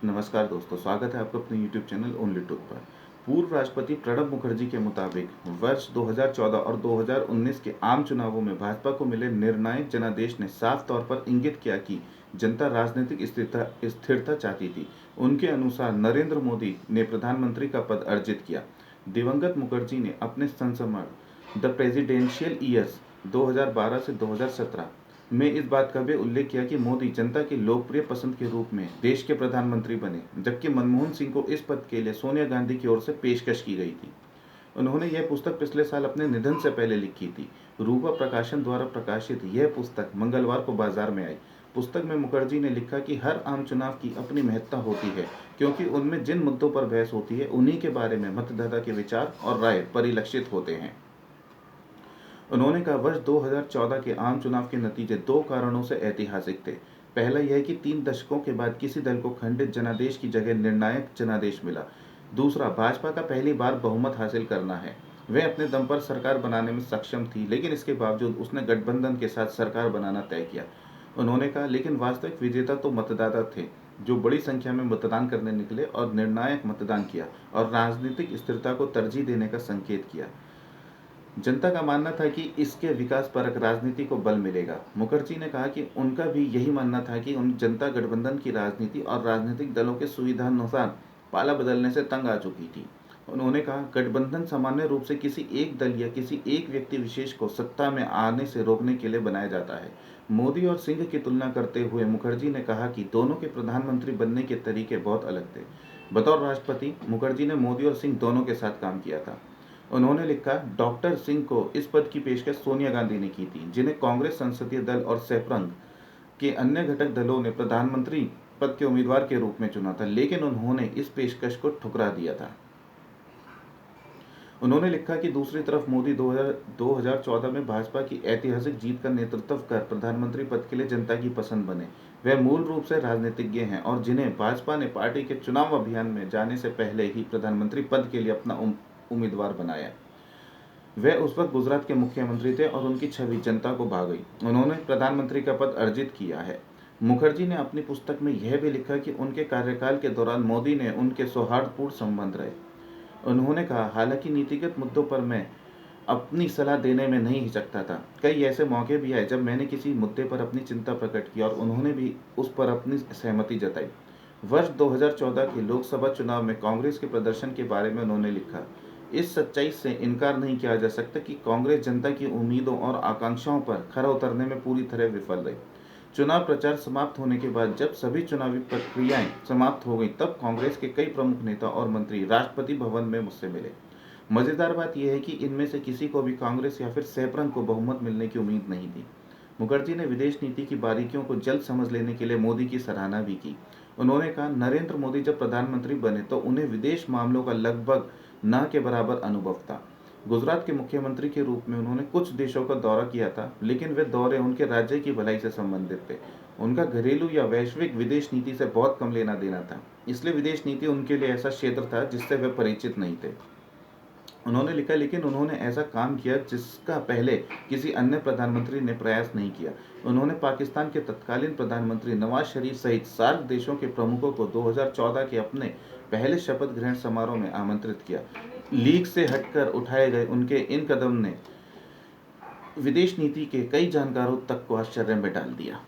नमस्कार दोस्तों, स्वागत है आपका अपने YouTube चैनल ओनली ट्रुथ पर। पूर्व राष्ट्रपति प्रणब मुखर्जी के मुताबिक वर्ष 2014 और 2019 के आम चुनावों में भाजपा को मिले निर्णायक जनादेश ने साफ तौर पर इंगित किया कि जनता राजनीतिक स्थिरता चाहती थी। उनके अनुसार नरेंद्र मोदी ने प्रधानमंत्री का पद अर्जित किया। दिवंगत मुखर्जी ने अपने संस्मरण द प्रेसिडेंशियल ईयर्स 2012 से 2017 में इस बात का भी उल्लेख किया कि मोदी जनता की लोकप्रिय पसंद के रूप में देश के प्रधानमंत्री बने, जबकि मनमोहन सिंह को इस पद के लिए सोनिया गांधी की ओर से पेशकश की गई थी। उन्होंने यह पुस्तक पिछले साल अपने निधन से पहले लिखी थी। रूपा प्रकाशन द्वारा प्रकाशित यह पुस्तक मंगलवार को बाजार में आई। पुस्तक में मुखर्जी ने लिखा कि हर आम चुनाव की अपनी महत्ता होती है, क्योंकि उनमें जिन मुद्दों पर बहस होती है उन्हीं के बारे में मतदाता के विचार और राय परिलक्षित होते हैं। उन्होंने कहा, वर्ष 2014 के आम चुनाव के नतीजे दो कारणों से ऐतिहासिक थे। पहला यह कि 3 दशकों के बाद किसी दल को खंडित जनादेश की जगह निर्णायक जनादेश मिला। दूसरा, भाजपा का पहली बार बहुमत हासिल करना है। वह अपने दम पर सरकार बनाने में सक्षम थी, लेकिन इसके बावजूद उसने गठबंधन के साथ सरकार बनाना तय किया। उन्होंने कहा, लेकिन वास्तविक विजेता तो मतदाता थे, जो बड़ी संख्या में मतदान करने निकले और निर्णायक मतदान किया और राजनीतिक स्थिरता को तरजीह देने का संकेत किया। जनता का मानना था कि इसके विकास परक राजनीति को बल मिलेगा। मुखर्जी ने कहा कि उनका भी यही मानना था कि उन जनता गठबंधन की राजनीति और राजनीतिक दलों के सुविधानुसार पाला बदलने से तंग आ चुकी थी। उन्होंने कहा, गठबंधन सामान्य रूप से किसी एक दल या किसी एक व्यक्ति विशेष को सत्ता में आने से रोकने के लिए बनाया जाता है। मोदी और सिंह की तुलना करते हुए मुखर्जी ने कहा कि दोनों के प्रधानमंत्री बनने के तरीके बहुत अलग थे। बतौर राष्ट्रपति मुखर्जी ने मोदी और सिंह दोनों के साथ काम किया था। उन्होंने लिखा, डॉक्टर सिंह को इस पद की पेशकश सोनिया गांधी ने की थी, जिन्हें कांग्रेस संसदीय दल और सैप्रंग के अन्य घटक दलों ने प्रधानमंत्री पद के उम्मीदवार के रूप में चुना था, लेकिन उन्होंने इस पेशकश को ठुकरा दिया था। उन्होंने लिखा कि दूसरी तरफ मोदी 2014 में भाजपा की ऐतिहासिक जीत का नेतृत्व कर प्रधानमंत्री पद के लिए जनता की पसंद बने। वह मूल रूप से राजनीतिज्ञ हैं और जिन्हें भाजपा ने पार्टी के चुनाव अभियान में जाने से पहले ही प्रधानमंत्री पद के लिए अपना उम्मीदवार बनाया। वह उस वक्त गुजरात के मुख्यमंत्री थे और उनकी छवि जनता को भा गई। उन्होंने प्रधानमंत्री का पद अर्जित किया है। मुखर्जी ने अपनी पुस्तक में यह भी लिखा कि उनके कार्यकाल के दौरान मोदी ने उनके सौहार्दपूर्ण संबंध रहे। उन्होंने कहा, हालांकि नीतिगत मुद्दों पर मैं अपनी सलाह देने में नहीं हिचकता था। कई ऐसे मौके भी आए जब मैंने किसी मुद्दे पर अपनी चिंता प्रकट की और उन्होंने भी उस पर अपनी सहमति जताई। वर्ष 2014 के लोकसभा चुनाव में कांग्रेस के प्रदर्शन के बारे में उन्होंने लिखा, इस सच्चाई से इनकार नहीं किया जा सकता कि कांग्रेस जनता की उम्मीदों और आकांक्षाओं पर खरा उतरने में पूरी तरह विफल रही। चुनाव प्रचार समाप्त होने के बाद जब सभी चुनावी प्रक्रियाएं समाप्त हो गई, तब कांग्रेस के कई प्रमुख नेता और मंत्री राष्ट्रपति भवन में मुझसे मिले। मजेदार बात यह है कि इनमें से किसी को भी कांग्रेस या फिर सैप्रंग को बहुमत मिलने की उम्मीद नहीं थी। मुखर्जी ने विदेश नीति की बारीकियों को जल्द समझ लेने के लिए मोदी की सराहना भी की। उन्होंने कहा, नरेंद्र मोदी जब प्रधानमंत्री बने तो उन्हें विदेश मामलों का लगभग न के बराबर अनुभव था। गुजरात के मुख्यमंत्री के रूप में उन्होंने कुछ देशों का दौरा किया था, लेकिन वे दौरे उनके राज्य की भलाई से संबंधित थे। उनका घरेलू या वैश्विक विदेश नीति से बहुत कम लेना देना था, इसलिए विदेश नीति उनके लिए ऐसा क्षेत्र था जिससे वे परिचित नहीं थे। उन्होंने लिखा, लेकिन उन्होंने ऐसा काम किया जिसका पहले किसी अन्य प्रधानमंत्री ने प्रयास नहीं किया। उन्होंने पाकिस्तान के तत्कालीन प्रधानमंत्री नवाज शरीफ सहित सार्क देशों के प्रमुखों को 2014 के अपने पहले शपथ ग्रहण समारोह में आमंत्रित किया। लीग से हटकर उठाए गए उनके इन कदम ने विदेश नीति के कई जानकारों तक को आश्चर्य में डाल दिया।